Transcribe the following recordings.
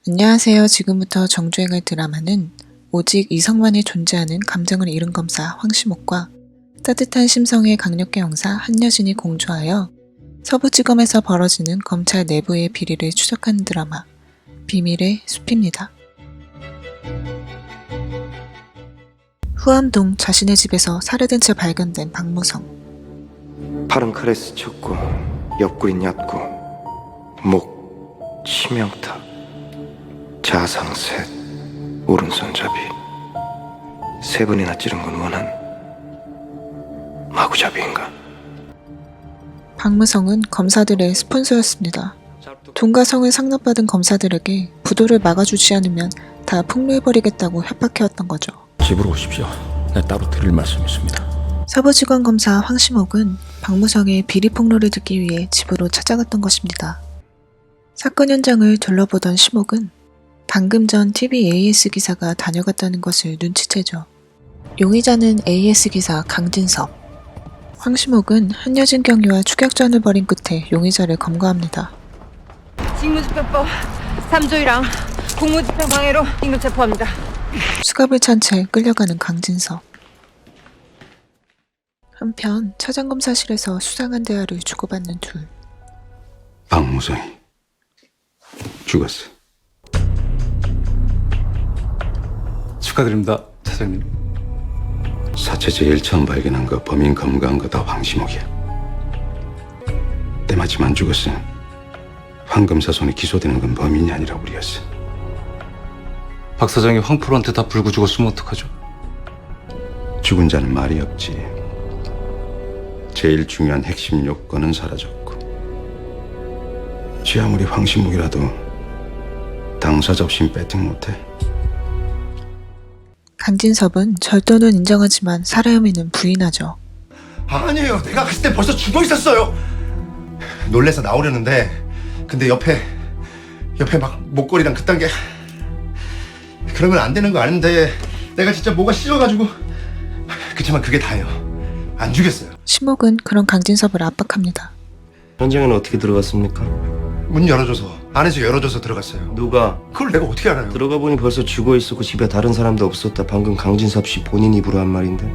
안녕하세요. 지금부터 정주행할 드라마는 오직 이성만이 존재하는 감정을 잃은 검사 황시목과 따뜻한 심성의 강력계 형사 한여진이 공조하여 서부지검에서 벌어지는 검찰 내부의 비리를 추적하는 드라마 비밀의 숲입니다. 후암동 자신의 집에서 살해된 채 발견된 박무성. 팔은 크레스 쳤고 옆구린 얕고 목 치명타 자상 셋 오른손잡이 세 번이나 찌른 건 원한 마구잡이인가? 박무성은 검사들의 스폰서였습니다. 돈과 성을 상납받은 검사들에게 부도를 막아주지 않으면 다 폭로해버리겠다고 협박해왔던 거죠. 집으로 오십시오. 네, 따로 드릴 말씀이 있습니다. 서부지검 검사 황시목은 박무성의 비리 폭로를 듣기 위해 집으로 찾아갔던 것입니다. 사건 현장을 둘러보던 시목은 방금 전 TV AS 기사가 다녀갔다는 것을 눈치채죠. 용의자는 AS 기사 강진섭. 황시목은 한여진 경위와 추격전을 벌인 끝에 용의자를 검거합니다. 직무집행법 3조 1항 공무집행 방해로 긴급 체포합니다. 수갑을 찬 채 끌려가는 강진섭. 한편 차장검사실에서 수상한 대화를 주고받는 둘. 박무성이 죽었어. 축하드립니다, 차장님. 사체 제일 처음 발견한 거 범인 검거한 거 다 황시목이야. 때마침 안 죽었으면 황 검사 손에 기소되는 건 범인이 아니라 우리였어. 박 사장이 황프로한테 다 불고 죽었으면 어떡하죠? 죽은 자는 말이 없지. 제일 중요한 핵심 요건은 사라졌고 지 아무리 황시목이라도 당사자 없인 배팅 못해. 강진섭은 절도는 인정하지만 살해 혐의는 부인하죠. 아니에요. 내가 갔을 때 벌써 죽어 있었어요. 놀래서 나오려는데 근데 옆에 막 목걸이랑 그딴 게 그러면 안 되는 거 아는데 내가 진짜 뭐가 싫어가지고 그치만 그게 다예요. 안 죽였어요. 시목은 그런 강진섭을 압박합니다. 현장에는 어떻게 들어갔습니까? 문 열어줘서 안에서 열어줘서 들어갔어요. 누가? 그걸 내가 어떻게 알아요? 들어가 보니 벌써 죽어 있었고 집에 다른 사람도 없었다. 방금 강진섭 씨 본인 입으로 한 말인데.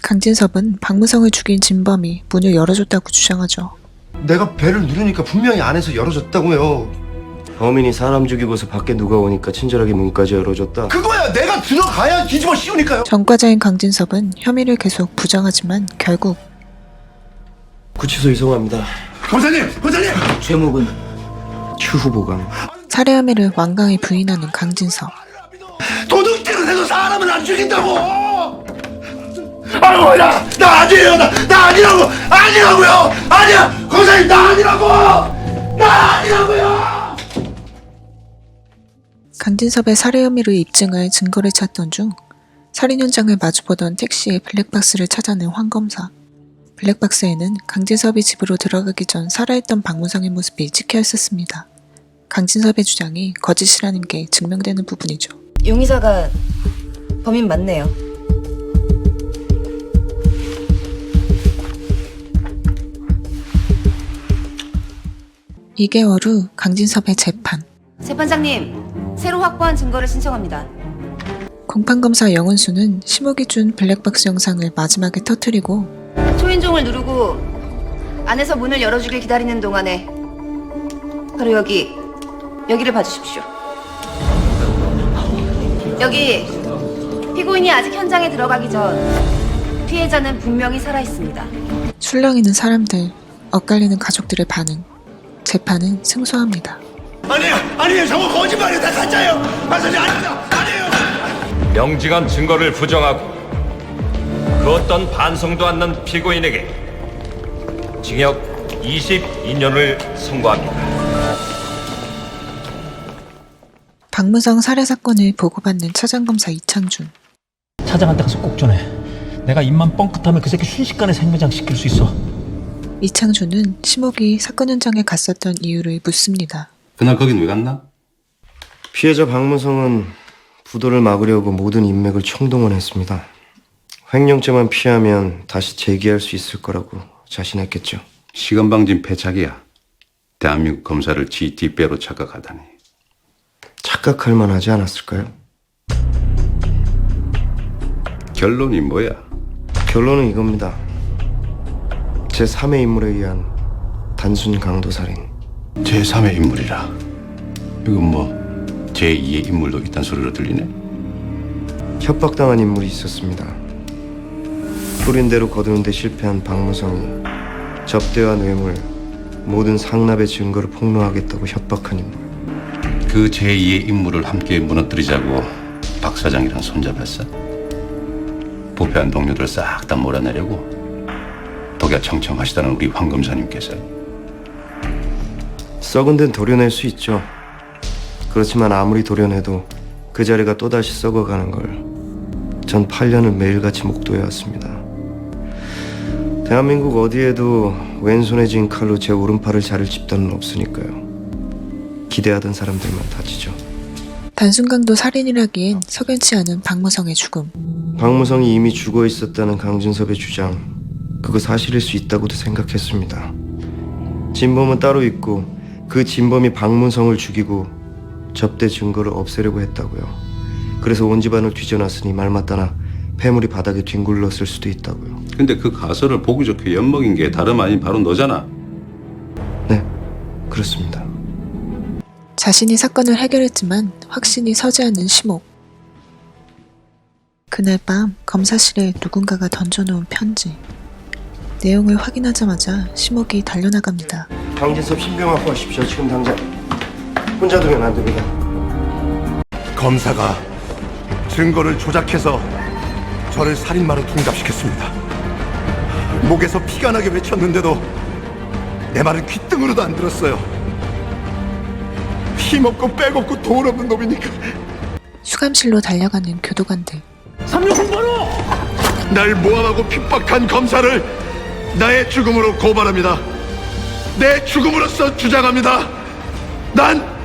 강진섭은 박무성을 죽인 진범이 문을 열어줬다고 주장하죠. 내가 배를 누르니까 분명히 안에서 열어줬다고요. 범인이 사람 죽이고서 밖에 누가 오니까 친절하게 문까지 열어줬다. 그거야. 내가 들어가야 뒤집어 씌우니까요. 전과자인 강진섭은 혐의를 계속 부정하지만 결국 구치소 이송합니다. 검사님! 죄목은 추후보강. 살해 혐의를 완강히 부인하는 강진섭. 도둑질을 해서 사람을 안 죽인다고! 아유, 나 아니에요! 나 아니라고요! 아니야! 검사님, 나 아니라고요! 강진섭의 살해 혐의를 입증할 증거를 찾던 중 살인 현장을 마주보던 택시의 블랙박스를 찾아낸 황 검사. 블랙박스에는 강진섭이 집으로 들어가기 전 살아있던 박무성의 모습이 찍혀 있었습니다. 강진섭의 주장이 거짓이라는 게 증명되는 부분이죠. 용의자가 범인 맞네요. (2개월) 후 강진섭의 재판. 재판장님, 새로 확보한 증거를 신청합니다. 공판검사 영은수는 시목이 준 블랙박스 영상을 마지막에 터뜨리고 초인종을 누르고 안에서 문을 열어주길 기다리는 동안에 바로 여기를 봐주십시오. 여기 피고인이 아직 현장에 들어가기 전 피해자는 분명히 살아있습니다. 술렁이는 사람들, 엇갈리는 가족들의 반응. 재판은 승소합니다. 아니에요! 저거 거짓말이에요! 다 가짜예요! 판사님, 아니에요! 명징한 증거를 부정하고 그 어떤 반성도 않는 피고인에게 징역 22년을 선고합니다. 박무성 살해 사건을 보고받는 차장검사 이창준. 차장한테 가서 꼭 전해. 내가 입만 뻥끗하면 그 새끼 순식간에 생매장 시킬 수 있어. 이창준은 시목이 사건 현장에 갔었던 이유를 묻습니다. 그날 거긴 왜 갔나? 피해자 박무성은 부도를 막으려고 모든 인맥을 총동원했습니다. 횡령죄만 피하면 다시 재기할 수 있을 거라고 자신했겠죠. 시건방진 패착이야. 대한민국 검사를 지 뒷배로 착각하다니. 착각할 만하지 않았을까요? 결론이 뭐야? 결론은 이겁니다. 제 3의 인물에 의한 단순 강도살인. 제3의 인물이라. 이건 뭐 제2의 인물도 있다는 소리로 들리네. 협박당한 인물이 있었습니다. 뿌린대로 거두는데 실패한 박무성이 접대와 뇌물, 모든 상납의 증거를 폭로하겠다고 협박한 인물. 그 제2의 인물을 함께 무너뜨리자고 박 사장이랑 손잡았어. 부패한 동료들 싹 다 몰아내려고 독야 청청하시다는 우리 황 검사님께서. 썩은 데는 도려낼 수 있죠. 그렇지만 아무리 도려내도 그 자리가 또다시 썩어가는 걸 전 8년을 매일같이 목도해왔습니다. 대한민국 어디에도 왼손에 쥔 칼로 제 오른팔을 자를 집단은 없으니까요. 기대하던 사람들만 다치죠. 단순 강도 살인이라기엔 석연치 않은 박무성의 죽음. 박무성이 이미 죽어 있었다는 강준섭의 주장, 그거 사실일 수 있다고도 생각했습니다. 진범은 따로 있고 그 진범이 박무성을 죽이고 접대 증거를 없애려고 했다고요. 그래서 온 집안을 뒤져놨으니 말 맞다나 폐물이 바닥에 뒹굴렀을 수도 있다고요. 근데 그 가설을 보기 좋게 엿먹인 게 다름 아닌 바로 너잖아. 네, 그렇습니다. 자신이 사건을 해결했지만 확신이 서지 않는 심옥. 그날 밤 검사실에 누군가가 던져놓은 편지. 내용을 확인하자마자 심옥이 달려나갑니다. 강진섭 신병 확보 하십시오. 지금 당장. 혼자 두면 안 됩니다. 검사가 증거를 조작해서 저를 살인마로 둔갑시켰습니다. 목에서 피가 나게 외쳤는데도 내 말은 귓등으로도 안 들었어요. 힘없고 백없고 돈 없는 놈이니까. 수감실로 달려가는 교도관들. 날 모함하고 핍박한 검사를 나의 죽음으로 고발합니다. 내 죽음으로써 주장합니다. 난